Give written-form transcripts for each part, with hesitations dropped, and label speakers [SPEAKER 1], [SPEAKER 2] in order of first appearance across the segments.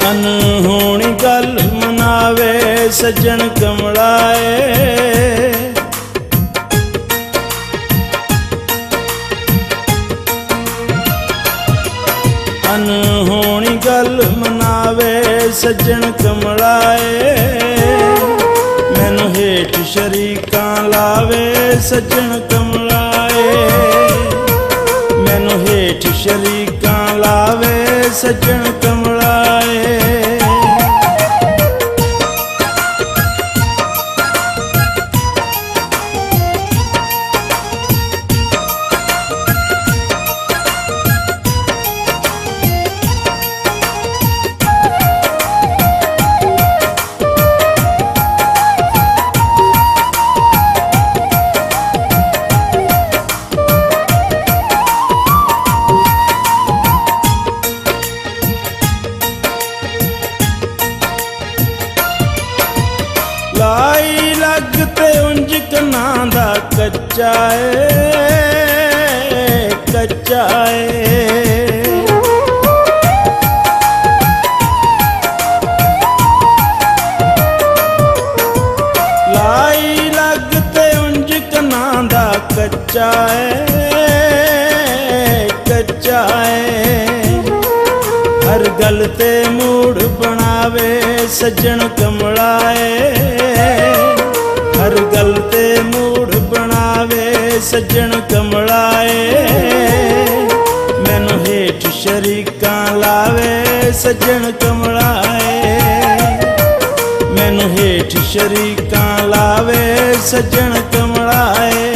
[SPEAKER 1] अनहोनी गल मनावे सज्जन कमलाए। अनहोनी गल मनावे सज्जन कमलाए। मैनू हेठ शरीकां लावे सज्जन कमलाए। मैनू हेठ शरीकां लावे सज्जन कमलाए। लाई लगते उंज कना दा कच्चा है कच्चा है। लाई लगते उंज कना दा कच्चा है कच्चा है। हर गल ते मूड बनावे सज्जन कमलाए। हर गल ते मूड बनावे सज्जन कमलाए। मैनू हेठ शरीकां लावे सज्जन कमलाए। मैनू हेठ शरीकां लावे सज्जन कमलाए।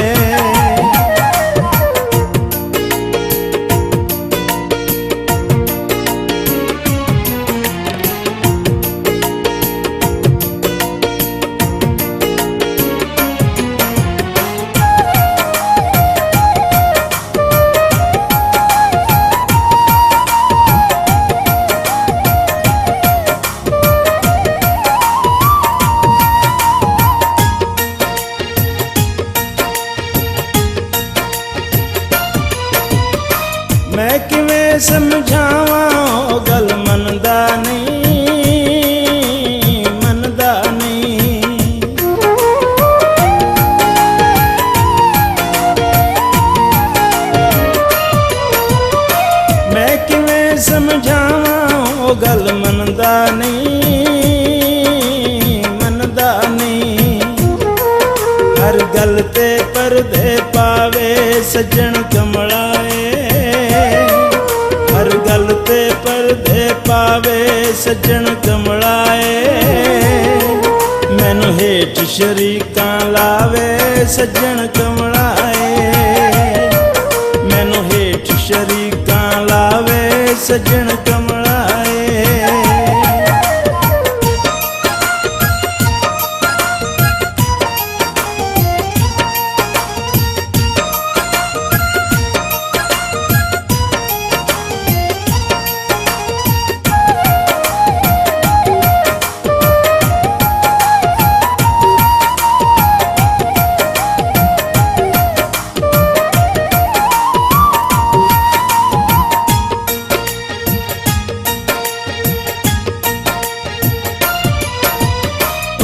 [SPEAKER 1] मैं किवें समझावां गल मनदा नहीं मनदा नहीं। मैं किवें समझावां गल मनदा नहीं मनदा नहीं। हर गल ते परदे पावे सज्जन कमलाए। हर गल ते परदे पावे सज्जन कमलाए। मैनू हेठ शरीकां लावे सज्जन कमलाए। मैनू हेठ शरीकां लावे सज्जन कमलाए।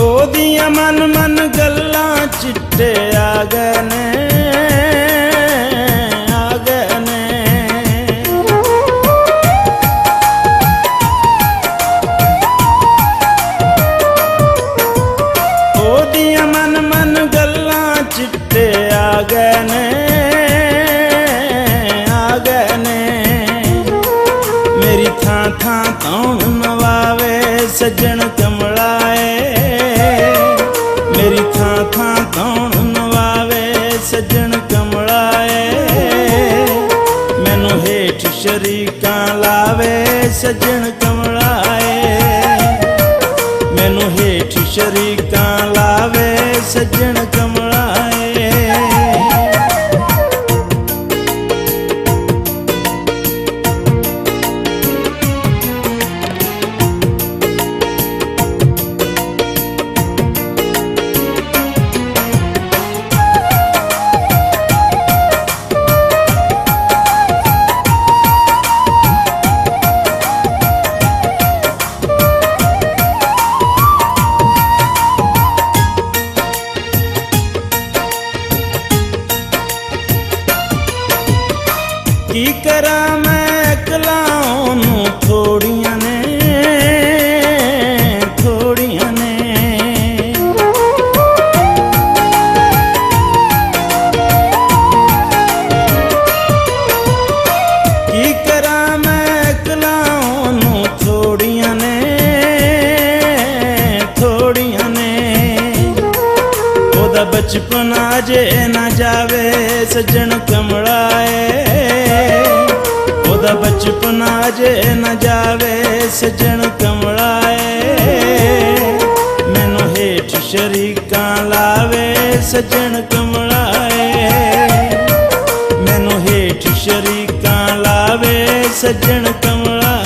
[SPEAKER 1] ओदियां मन मन गल्लां चिट्टे आ गए ने आ गए ने। ओदियां मन मन गल्लां चिट्टे आ गए ने आ गए ने। मेरी थां थां तौण नवावे सज्जन कमलाए। मेरी थां थां तौण नवावे सज्जन कमलाए। मैनू हेठ शरीकां लावे सज्जन कमलाए। मैनू हेठ शरीकां लावे सज्जन कमलाए। बचपना जे ना जावे सजन कमलाए, ओदा बचपना जे ना जावे सजन कमलाए। मैनू हेठ शरीकां लावे सजन कमलाए, मैनू हेठ शरीकां लावे सजन कमलाए।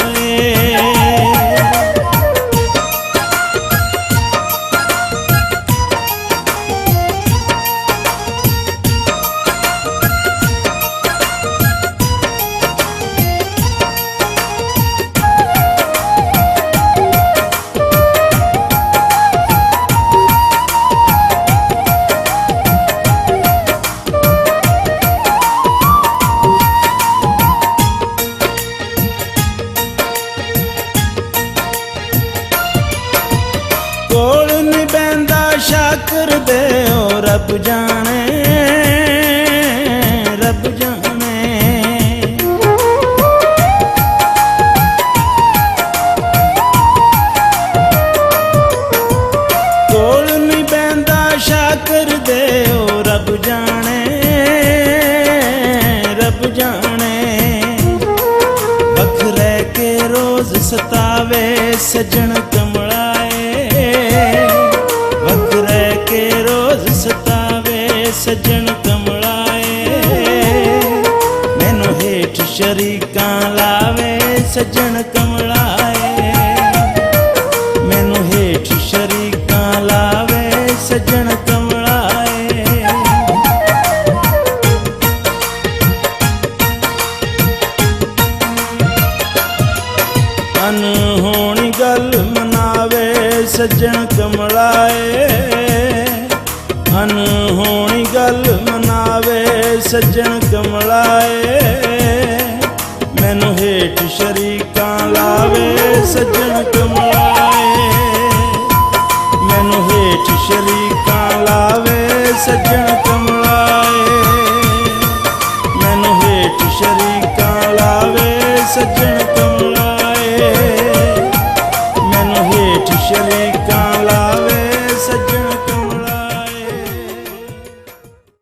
[SPEAKER 1] कोल नहीं बैंदा शाकर दे ओ रब जाने, रब जाने। कोल नहीं बैंदा शाकर दे ओ रब जाने, रब जाने। वख रह के रोज सतावे सजन कमलाए, वख रह के रोज सतावे सजन कमलाए। मैनू हेठ शरीकां लावे सजन कमलाए, मैनू हेठ शरीकां लावे सजन कमलाए। अनहोनी गल मनावे सजन कमलाए, अनहोनी गल मनावे सजन कमलाए। मैनू हेठ शरीकां लावे सजन कमलाए, मैनू हेठ शरीकां लावे सजन कमलाए, मैनू हेठ शरीकां लावे सजन